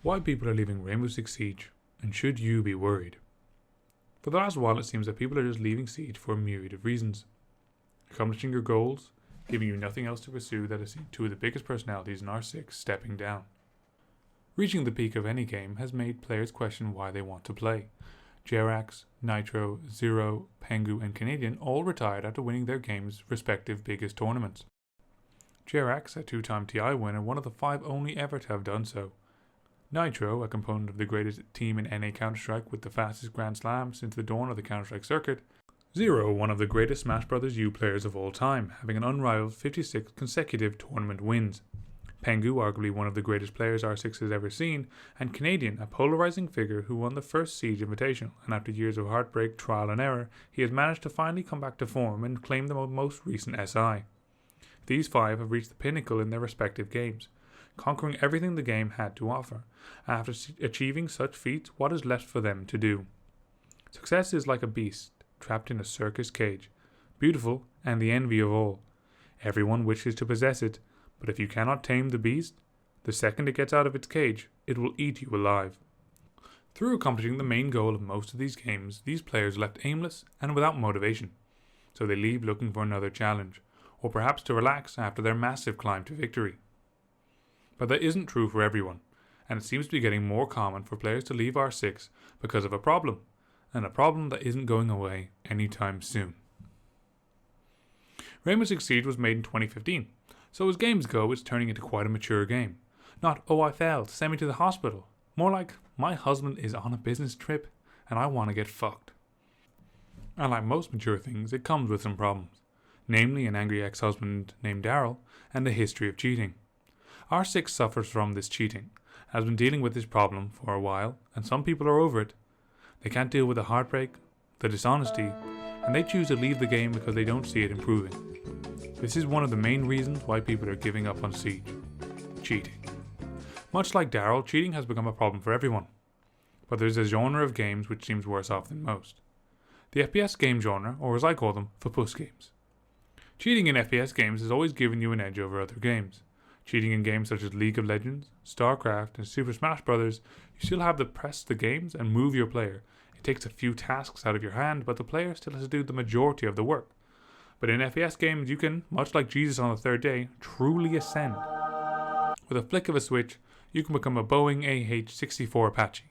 Why people are leaving Rainbow Six Siege, and should you be worried? For the last while it seems that people are just leaving Siege for a myriad of reasons. Accomplishing your goals, giving you nothing else to pursue that has seen two of the biggest personalities in R6 stepping down. Reaching the peak of any game has made players question why they want to play. Jerax, Nitro, Zero, Pengu and Canadian all retired after winning their game's respective biggest tournaments. Jerax, a two-time TI winner, one of the 5 only ever to have done so. Nitro, a component of the greatest team in NA Counter-Strike with the fastest Grand Slam since the dawn of the Counter-Strike circuit. Zero, one of the greatest Smash Bros. U players of all time, having an unrivaled 56 consecutive tournament wins. Pengu, arguably one of the greatest players R6 has ever seen, and Canadian, a polarizing figure who won the first Siege Invitational, and after years of heartbreak, trial and error, he has managed to finally come back to form and claim the most recent SI. These 5 have reached the pinnacle in their respective games, conquering everything the game had to offer. After achieving such feats, what is left for them to do? Success is like a beast trapped in a circus cage, beautiful and the envy of all. Everyone wishes to possess it, but if you cannot tame the beast, the second it gets out of its cage, it will eat you alive. Through accomplishing the main goal of most of these games, these players left aimless and without motivation, so they leave looking for another challenge, or perhaps to relax after their massive climb to victory. But that isn't true for everyone, and it seems to be getting more common for players to leave R6 because of a problem, and a problem that isn't going away anytime soon. Rainbow Six Siege was made in 2015, so as games go, it's turning into quite a mature game. Not, oh I failed, send me to the hospital. More like, my husband is on a business trip, and I want to get fucked. And like most mature things, it comes with some problems, namely an angry ex-husband named Daryl, and a history of cheating. R6 suffers from this cheating, has been dealing with this problem for a while, and some people are over it. They can't deal with the heartbreak, the dishonesty, and they choose to leave the game because they don't see it improving. This is one of the main reasons why people are giving up on Siege. Cheating. Much like Daryl, cheating has become a problem for everyone. But there's a genre of games which seems worse off than most. The FPS game genre, or as I call them, for puss games. Cheating in FPS games has always given you an edge over other games. Cheating in games such as League of Legends, StarCraft, and Super Smash Bros., you still have to press the games and move your player. It takes a few tasks out of your hand, but the player still has to do the majority of the work. But in FPS games, you can, much like Jesus on the third day, truly ascend. With a flick of a switch, you can become a Boeing AH-64 Apache.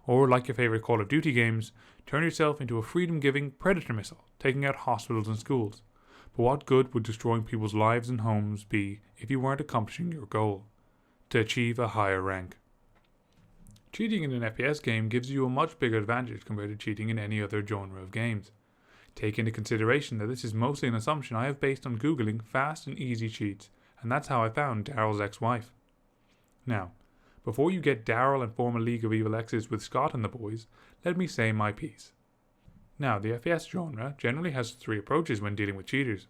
Or, like your favorite Call of Duty games, turn yourself into a freedom-giving Predator missile, taking out hospitals and schools. But what good would destroying people's lives and homes be if you weren't accomplishing your goal? To achieve a higher rank. Cheating in an FPS game gives you a much bigger advantage compared to cheating in any other genre of games. Take into consideration that this is mostly an assumption I have based on googling fast and easy cheats, and that's how I found Daryl's ex-wife. Now, before you get Daryl and form a League of Evil Exes with Scott and the boys, let me say my piece. Now, the FPS genre generally has 3 approaches when dealing with cheaters.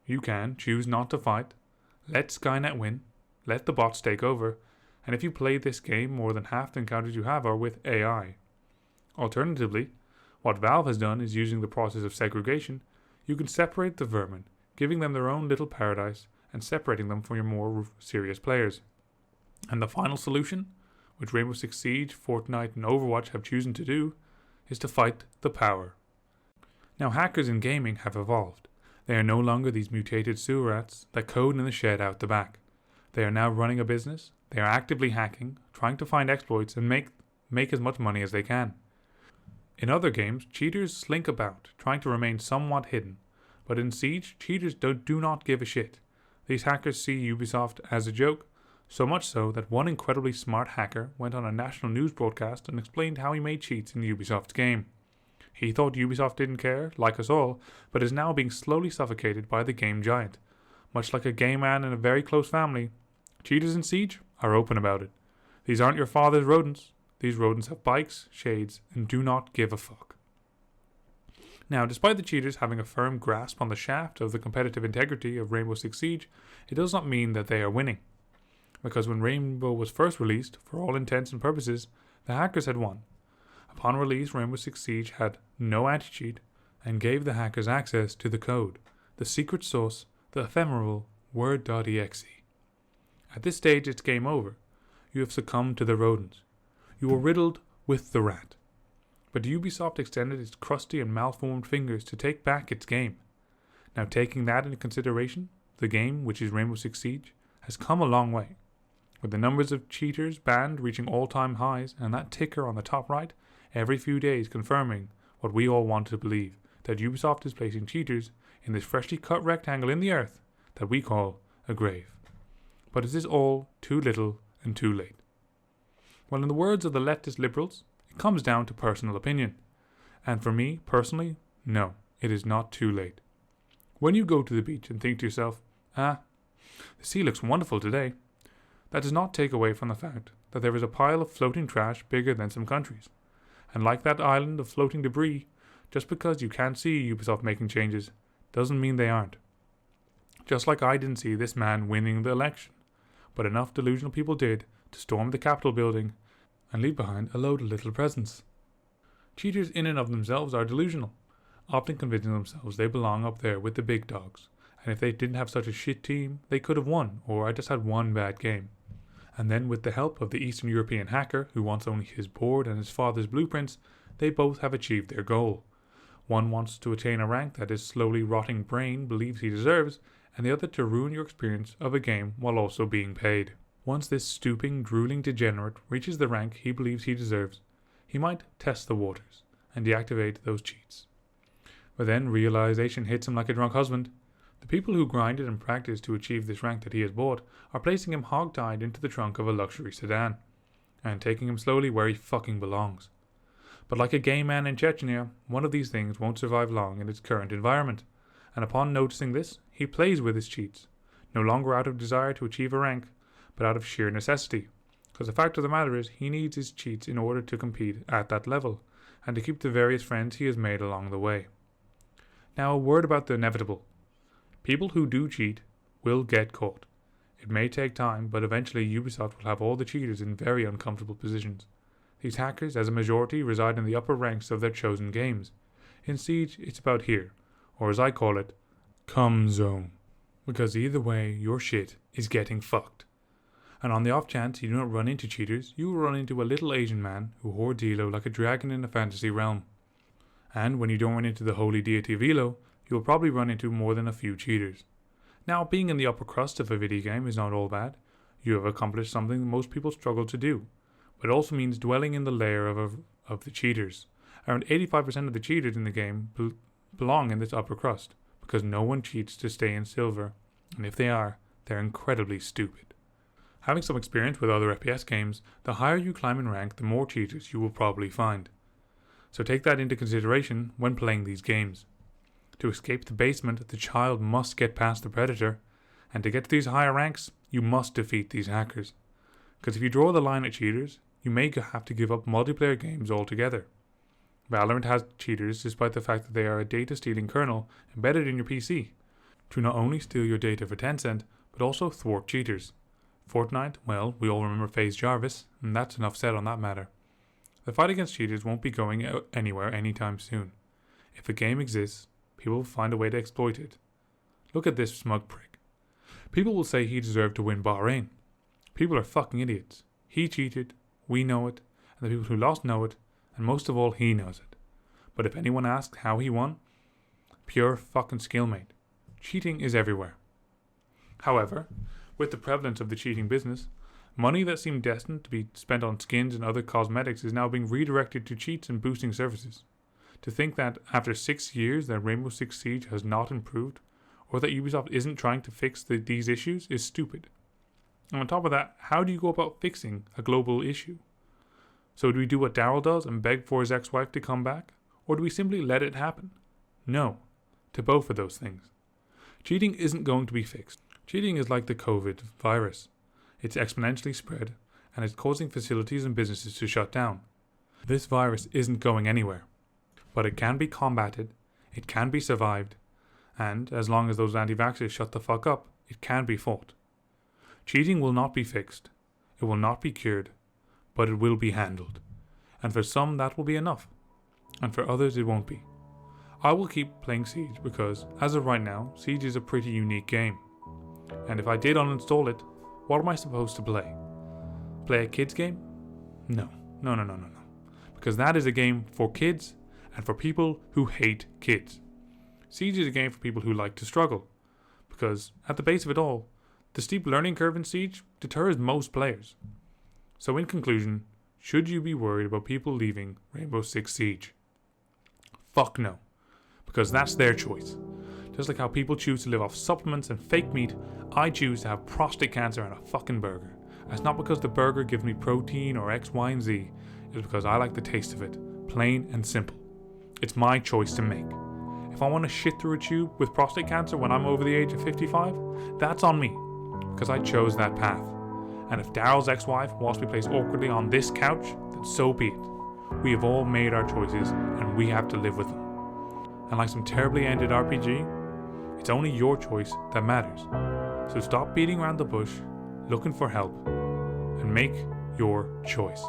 You can choose not to fight, let Skynet win, let the bots take over, and if you play this game, more than half the encounters you have are with AI. Alternatively, what Valve has done is using the process of segregation, you can separate the vermin, giving them their own little paradise and separating them from your more serious players. And the final solution, which Rainbow Six Siege, Fortnite and Overwatch have chosen to do, is to fight the power. Now hackers in gaming have evolved. They are no longer these mutated sewer rats that code in the shed out the back. They are now running a business, they are actively hacking, trying to find exploits and make as much money as they can. In other games, cheaters slink about, trying to remain somewhat hidden. But in Siege, cheaters do not give a shit. These hackers see Ubisoft as a joke, so much so that one incredibly smart hacker went on a national news broadcast and explained how he made cheats in Ubisoft's game. He thought Ubisoft didn't care, like us all, but is now being slowly suffocated by the game giant. Much like a gay man in a very close family, cheaters in Siege are open about it. These aren't your father's rodents. These rodents have bikes, shades, and do not give a fuck. Now, despite the cheaters having a firm grasp on the shaft of the competitive integrity of Rainbow Six Siege, it does not mean that they are winning. Because when Rainbow was first released, for all intents and purposes, the hackers had won. Upon release, Rainbow Six Siege had no anti-cheat and gave the hackers access to the code, the secret source, the ephemeral word.exe. At this stage, it's game over. you have succumbed to the rodents. You were riddled with the rat. But Ubisoft extended its crusty and malformed fingers to take back its game. Now, taking that into consideration, the game, which is Rainbow Six Siege, has come a long way, with the numbers of cheaters banned reaching all-time highs, and that ticker on the top right every few days confirming what we all want to believe, that Ubisoft is placing cheaters in this freshly cut rectangle in the earth that we call a grave. But is this all too little and too late? Well, in the words of the leftist liberals, it comes down to personal opinion. And for me, personally, no, it is not too late. When you go to the beach and think to yourself, the sea looks wonderful today, that does not take away from the fact that there is a pile of floating trash bigger than some countries. And like that island of floating debris, just because you can't see Ubisoft making changes, doesn't mean they aren't. Just like I didn't see this man winning the election, but enough delusional people did to storm the Capitol building and leave behind a load of little presents. Cheaters in and of themselves are delusional, often convincing themselves they belong up there with the big dogs, and if they didn't have such a shit team, they could have won, or I just had one bad game. And then with the help of the Eastern European hacker who wants only his board and his father's blueprints, they both have achieved their goal. One wants to attain a rank that his slowly rotting brain believes he deserves, and the other to ruin your experience of a game while also being paid. Once this stooping, drooling degenerate reaches the rank he believes he deserves, he might test the waters and deactivate those cheats. But then realization hits him like a drunk husband. The people who grinded and practiced to achieve this rank that he has bought are placing him hog-tied into the trunk of a luxury sedan, and taking him slowly where he fucking belongs. But like a gay man in Chechnya, one of these things won't survive long in its current environment, and upon noticing this, he plays with his cheats, no longer out of desire to achieve a rank, but out of sheer necessity, because the fact of the matter is he needs his cheats in order to compete at that level, and to keep the various friends he has made along the way. Now a word about the inevitable. People who do cheat will get caught. It may take time, but eventually Ubisoft will have all the cheaters in very uncomfortable positions. These hackers, as a majority, reside in the upper ranks of their chosen games. In Siege, it's about here, or as I call it, cum zone. Because either way, your shit is getting fucked. And on the off chance you do not run into cheaters, you will run into a little Asian man who hoards Elo like a dragon in a fantasy realm. And when you don't run into the holy deity of Elo, you will probably run into more than a few cheaters. Now, being in the upper crust of a video game is not all bad. You have accomplished something most people struggle to do. But it also means dwelling in the lair of the cheaters. Around 85% of the cheaters in the game belong in this upper crust, because no one cheats to stay in silver, and if they are, they're incredibly stupid. Having some experience with other FPS games, the higher you climb in rank, the more cheaters you will probably find. So take that into consideration when playing these games. To escape the basement, the child must get past the predator, and to get to these higher ranks, you must defeat these hackers. Because if you draw the line at cheaters, you may have to give up multiplayer games altogether. Valorant has cheaters despite the fact that they are a data-stealing kernel embedded in your PC, to not only steal your data for Tencent, but also thwart cheaters. Fortnite, well, we all remember FaZe Jarvis, and that's enough said on that matter. The fight against cheaters won't be going anywhere anytime soon. If a game exists, people will find a way to exploit it. Look at this smug prick. People will say he deserved to win Bahrain. People are fucking idiots. He cheated, we know it, and the people who lost know it, and most of all, he knows it. But if anyone asks how he won, pure fucking skill, mate. Cheating is everywhere. However, with the prevalence of the cheating business, money that seemed destined to be spent on skins and other cosmetics is now being redirected to cheats and boosting services. To think that after 6 years that Rainbow Six Siege has not improved, or that Ubisoft isn't trying to fix these issues, is stupid. And on top of that, how do you go about fixing a global issue? So do we do what Daryl does and beg for his ex-wife to come back? Or do we simply let it happen? No, to both of those things. Cheating isn't going to be fixed. Cheating is like the COVID virus. It's exponentially spread, and it's causing facilities and businesses to shut down. This virus isn't going anywhere. But it can be combated, it can be survived, and as long as those anti-vaxxers shut the fuck up, it can be fought. Cheating will not be fixed, it will not be cured, but it will be handled. And for some that will be enough, and for others it won't be. I will keep playing Siege because, as of right now, Siege is a pretty unique game. And if I did uninstall it, what am I supposed to play? Play a kids game? No. Because that is a game for kids and for people who hate kids. Siege is a game for people who like to struggle. Because at the base of it all, the steep learning curve in Siege deters most players. So in conclusion, should you be worried about people leaving Rainbow Six Siege? Fuck no. Because that's their choice. Just like how people choose to live off supplements and fake meat, I choose to have prostate cancer and a fucking burger. And it's not because the burger gives me protein or X, Y, and Z. It's because I like the taste of it. Plain and simple. It's my choice to make. If I want to shit through a tube with prostate cancer when I'm over the age of 55, that's on me. Because I chose that path. And if Daryl's ex-wife wants to be placed awkwardly on this couch, then so be it. We have all made our choices and we have to live with them. And like some terribly ended RPG, it's only your choice that matters. So stop beating around the bush, looking for help, and make your choice.